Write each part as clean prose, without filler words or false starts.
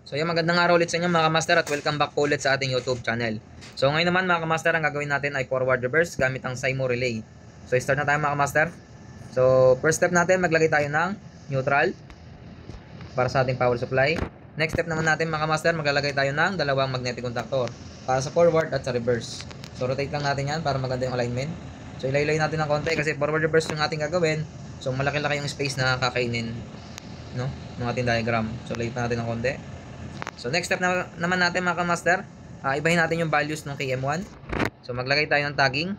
So yan, magandang araw ulit sa inyo mga kamaster at welcome back po ulit sa ating YouTube channel. So ngayon naman mga kamaster, ang gagawin natin ay forward reverse gamit ang SIMO relay. So start na tayo mga kamaster. So first step natin, maglagay tayo ng neutral para sa ating power supply. Next step naman natin mga kamaster, maglalagay tayo ng dalawang magnetic contactor para sa forward at sa reverse. So rotate lang natin yan para maganda yung alignment. So ilaylay natin ng konti kasi forward reverse yung ating gagawin. So malaki-laki yung space na kakainin, no, ng ating diagram. So late natin ng konti. So next step naman natin mga kamaster, ibahin natin yung values ng KM1. So maglagay tayo ng tagging.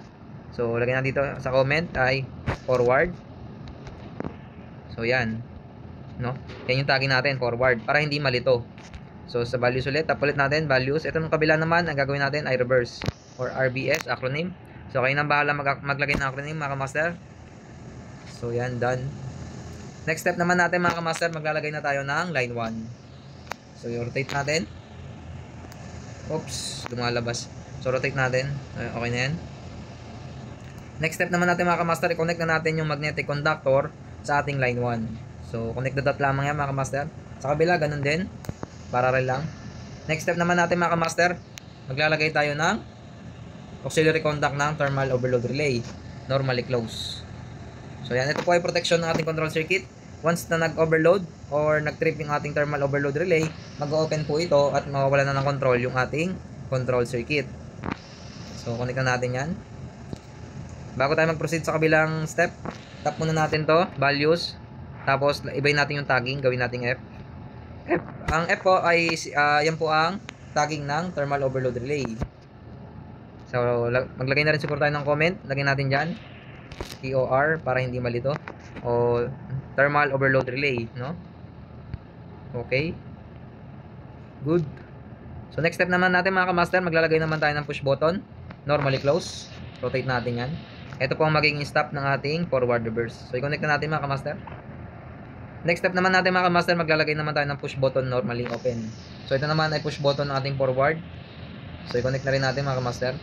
So lagay natin dito sa comment ay forward. So yan, no? Yan yung tagging natin, forward, para hindi malito. So sa values ulit, tap ulit natin values. Ito ng kabila naman, ang gagawin natin ay reverse or RBS acronym. So kayo nang bahala maglagay ng acronym mga kamaster. So yan, done. Next step naman natin mga kamaster, maglalagay na tayo ng line 1. So i-rotate natin. Oops, lumalabas. So rotate natin. Okay na yan. Next step naman natin mga kamaster, i-connect na natin yung magnetic conductor sa ating line 1. So connect the dot lamang yan mga kamaster. Sa kabila, ganun din. Parallel lang. Next step naman natin mga kamaster, maglalagay tayo ng auxiliary contact ng thermal overload relay. Normally close. So yan, ito po ay protection ng ating control circuit. Once na nag-overload or nag-trip yung ating thermal overload relay, mag-open po ito at mawawala na ng control yung ating control circuit. So connect na natin yan. Bago tayo mag-proceed sa kabilang step, tap muna natin to, values. Tapos ibahin natin yung tagging, gawin natin F. Ang F po ay yan po ang tagging ng thermal overload relay. So maglagay na rin siguro tayo ng comment, lagyan natin dyan TOR para hindi malito, o thermal overload relay, no? Okay, good. So next step naman natin mga kamaster, maglalagay naman tayo ng push button, normally close. Rotate natin yan. Ito po ang magiging stop ng ating forward reverse. So i-connect na natin mga kamaster. Next step naman natin mga kamaster, maglalagay naman tayo ng push button normally open. So ito naman ay push button ng ating forward. So i-connect na rin natin mga kamaster.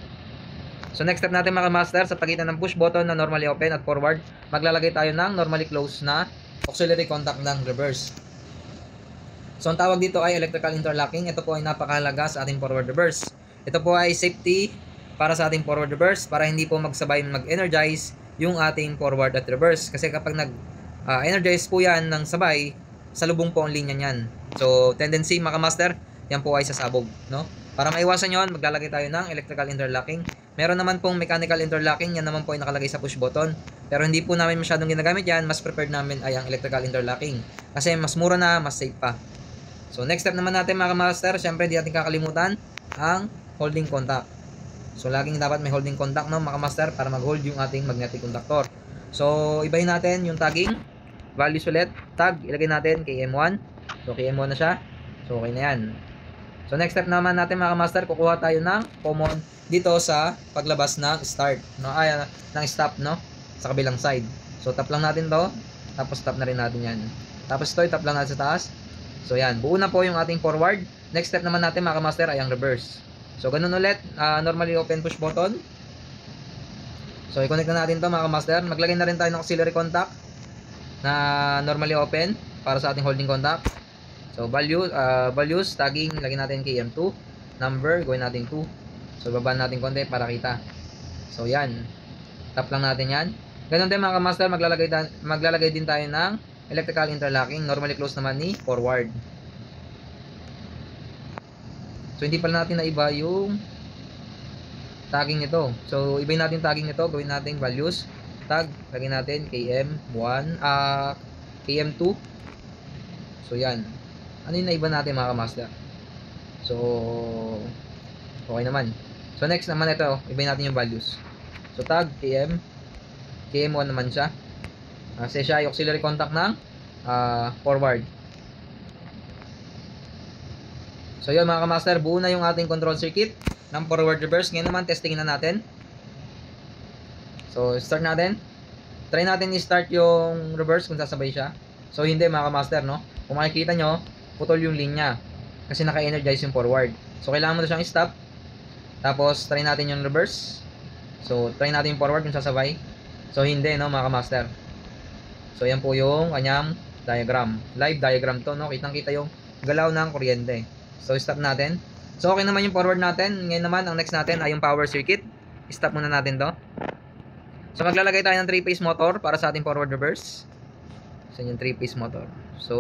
So next step natin mga kamaster, sa pagitan ng push button na normally open at forward, maglalagay tayo ng normally close na auxiliary contact ng reverse. So ang tawag dito ay electrical interlocking. Ito po ay napakahalaga sa ating forward reverse. Ito po ay safety para sa ating forward reverse, para hindi po magsabay mag-energize yung ating forward at reverse. Kasi kapag nag-energize po yan ng sabay, salubong po ang linya niyan. So tendency mga kamaster, yan po ay sasabog, no? Para maiwasan yon, maglalagay tayo ng electrical interlocking. Meron naman pong mechanical interlocking, yan naman po ay nakalagay sa push button. Pero hindi po namin masyadong ginagamit yan, mas preferred namin ay ang electrical interlocking. Kasi mas mura na, mas safe pa. So next step naman natin mga master, syempre di natin kakalimutan ang holding contact. So laging dapat may holding contact, no mga master, para mag-hold yung ating magnetic conductor. So ibahin natin yung tagging, values ulit, tag, ilagay natin KM1. So KM1 na siya, so okay na yan. So next step naman natin mga master, kukuha tayo ng common dito sa paglabas ng start, no, ng stop, no, sa kabilang side. So tap lang natin to, tapos tap na rin natin yan. Tapos ito, tap lang natin sa taas. So yan, buo na po yung ating forward. Next step naman natin mga master ay ang reverse. So ganun ulit, normally open push button. So i-connect na natin to mga master. Maglagay na rin tayo ng auxiliary contact na normally open para sa ating holding contact. So values, tagging, lagyan natin KM2, number, gawin natin 2. So babaan natin konti para kita. So yan, tap lang natin yan. Ganun din mga kamaster, maglalagay din tayo ng electrical interlocking, normally close naman ni forward. So hindi pala natin naiba yung tagging nito. So ibahin natin tagging nito, gawin natin values, tag, lagyan natin KM1, KM2. So yan. Ano yung naiba natin mga kamaster? So okay naman. So next naman ito, ibahin natin yung values. So tag KM1 naman siya. Kasi siya ay auxiliary contact ng forward. So yun mga kamaster, buo na yung ating control circuit ng forward reverse. Ngayon naman testingin na natin. So start natin. Try natin i-start yung reverse kung sasabay siya. So hindi mga kamaster, no? Kung makikita nyo, putol yung linya kasi naka-energize yung forward. So kailangan mo na siyang stop. Tapos try natin yung reverse. So try natin yung forward kung sasabay. So hindi, no mga kamaster. So yan po yung kanyang diagram. Live diagram to, no? Kitang-kita yung galaw ng kuryente. So stop natin. So okay naman yung forward natin. Ngayon naman ang next natin ay yung power circuit. Stop muna natin to. So maglalagay tayo ng 3-phase motor para sa ating forward reverse. So yung 3-phase motor. So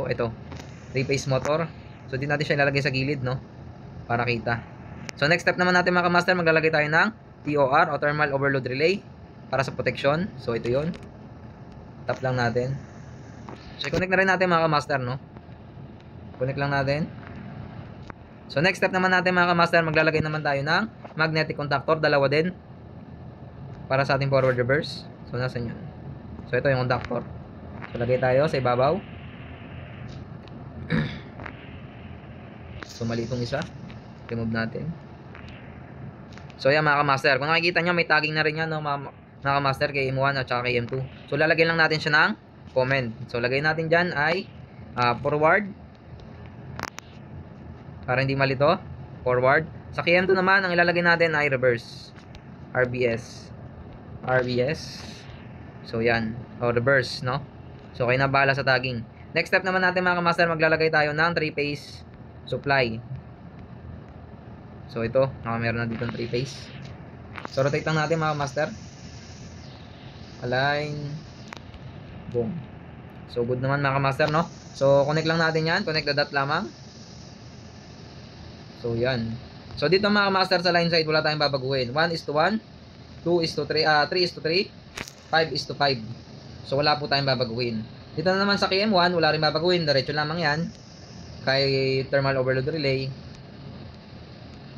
ito, 3-phase motor. So di natin siya ilalagay sa gilid, no? Para kita. So next step naman natin mga kamaster, maglalagay tayo ng TOR o thermal overload relay para sa protection. So ito 'yon. Tap lang natin. So i-connect na rin natin mga kamaster, no? Connect lang natin. So next step naman natin mga kamaster, maglalagay naman tayo ng magnetic contactor, dalawa din para sa ating forward reverse. So nasan yun? So ito yung contactor. So lagay tayo sa ibabaw. So mali itong isa. Remove natin. So yan mga kamaster, kung nakikita nyo may tagging na rin yan, no, mga kamaster, kay M1 at saka kay M2. So lalagyan lang natin siya ng comment. So lagay natin dyan ay forward, para hindi malito, forward. Sa kay M2 naman, ang ilalagay natin ay reverse, RBS. So yan, o reverse, no? So kayo na bahala sa tagging. Next step naman natin mga kamaster, maglalagay tayo ng 3-phase supply. So ito, meron na dito 3-phase. So rotate lang natin mga kamaster. Align. Boom. So good naman mga kamaster, no? So connect lang natin yan, connect the dot lamang. So yan. So dito mga kamaster sa line side, wala tayong babaguhin. 1:1, 2:3, 3:3, 5:5. So wala po tayong babaguhin. Dito na naman sa KM1, wala rin babaguhin. Diretso lamang yan. Kay thermal overload relay.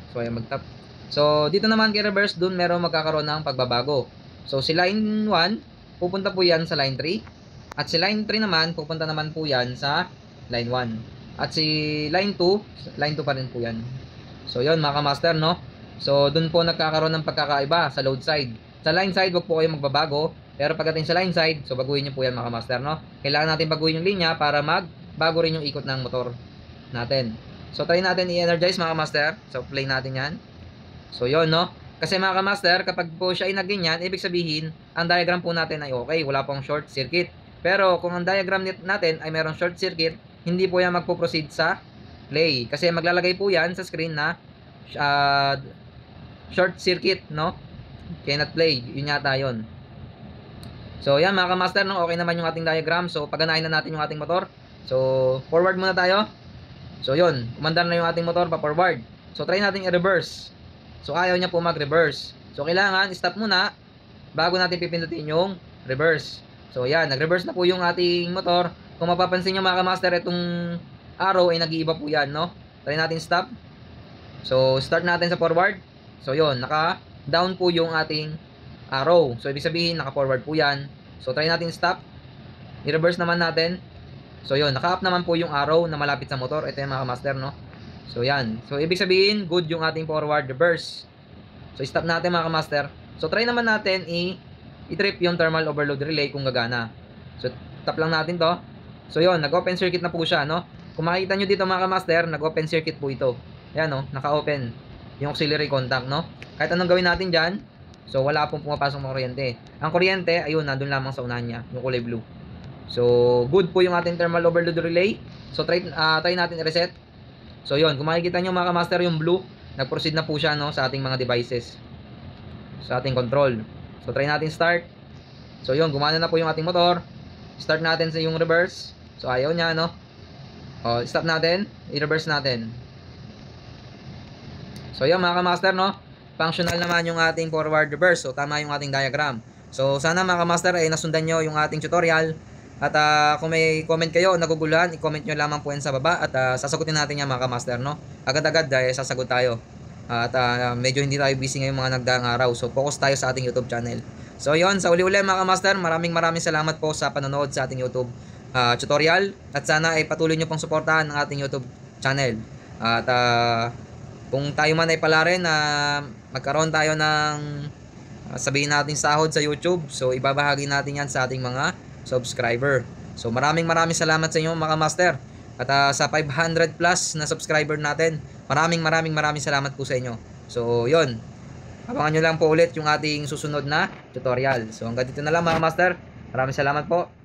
So ayan, mag-tap. So dito naman kay reverse, dun meron magkakaroon ng pagbabago. So si line 1, pupunta po yan sa line 3. At si line 3 naman, pupunta naman po yan sa line 1. At si line 2, line 2 pa rin po yan. So yun mga kamaster, no? So dun po nagkakaroon ng pagkakaiba sa load side. Sa line side, wag po kayo magbabago. Pero pagdating sa line side, so baguhin nyo po yan mga kamaster, no? Kailangan natin baguhin yung linya para magbago rin yung ikot ng motor natin. So try natin i-energize mga kamaster. So play natin yan. So yun, no? Kasi mga kamaster, kapag po siya ay nagganyan, ibig sabihin, ang diagram po natin ay okay, wala pong short circuit. Pero kung ang diagram natin ay mayroong short circuit, hindi po yan magpo-proceed sa play. Kasi maglalagay po yan sa screen na short circuit, no? Cannot play. Yun yata yun. So yan mga kamaster, no? Okay naman yung ating diagram. So paganahin na natin yung ating motor. So forward muna tayo. So yun, umandar na yung ating motor pa forward. So try natin i-reverse. So ayaw niya po mag-reverse. So kailangan stop muna bago natin pipindutin yung reverse. So yan, nag-reverse na po yung ating motor. Kung mapapansin nyo mga kamaster, itong arrow ay nag-iiba po yan, no? Try natin stop. So start natin sa forward. So yun, naka-down po yung ating arrow. So ibig sabihin, naka-forward po yan. So try natin stop. I-reverse naman natin. So yun, naka-up naman po yung arrow na malapit sa motor. Ito yung mga kamaster, no? So yan. So ibig sabihin, good yung ating forward reverse. So stop natin mga kamaster. So try naman natin i-trip yung thermal overload relay kung gagana. So tap lang natin to. So yun, nag-open circuit na po siya, no? Kung makikita nyo dito mga kamaster, nag-open circuit po ito. Yan, no? Naka-open yung auxiliary contact, no? Kahit anong gawin natin dyan, so wala pong pumapasok ng kuryente. Ang kuryente, ayun, nandun lamang sa unahan niya, yung kulay blue. So good po yung ating thermal overload relay. So try natin i-reset. So yun, kung makikita nyo mga kamaster, yung blue, nag-proceed na po siya, no, sa ating mga devices, sa ating control. So try natin start. So yun, gumana na po yung ating motor. Start natin sa yung reverse. So ayaw niya, no? O, stop natin, i-reverse natin. So yun mga kamaster, no? Functional naman yung ating forward reverse. So tama yung ating diagram. So sana mga kamaster ay nasundan nyo yung ating tutorial. At kung may comment kayo, naguguluhan, i-comment nyo lamang po yan sa baba. At sasagutin natin yan mga kamaster, no? Agad-agad sasagot tayo. At medyo hindi tayo busy ngayong mga nagdaang araw. So focus tayo sa ating YouTube channel. So yon, sa uli-uli mga kamaster, maraming salamat po sa panonood sa ating YouTube tutorial. At sana ay patuloy nyo pong suportahan ang ating YouTube channel. At kung tayo man ay pala rin na magkaroon tayo ng sabihin natin sahod sa YouTube, so ibabahagi natin yan sa ating mga subscriber. So maraming salamat sa inyo mga master. At sa 500 plus na subscriber natin, maraming salamat po sa inyo. So yun, abangan nyo lang po ulit yung ating susunod na tutorial. So hanggang dito na lang mga master. Maraming salamat po.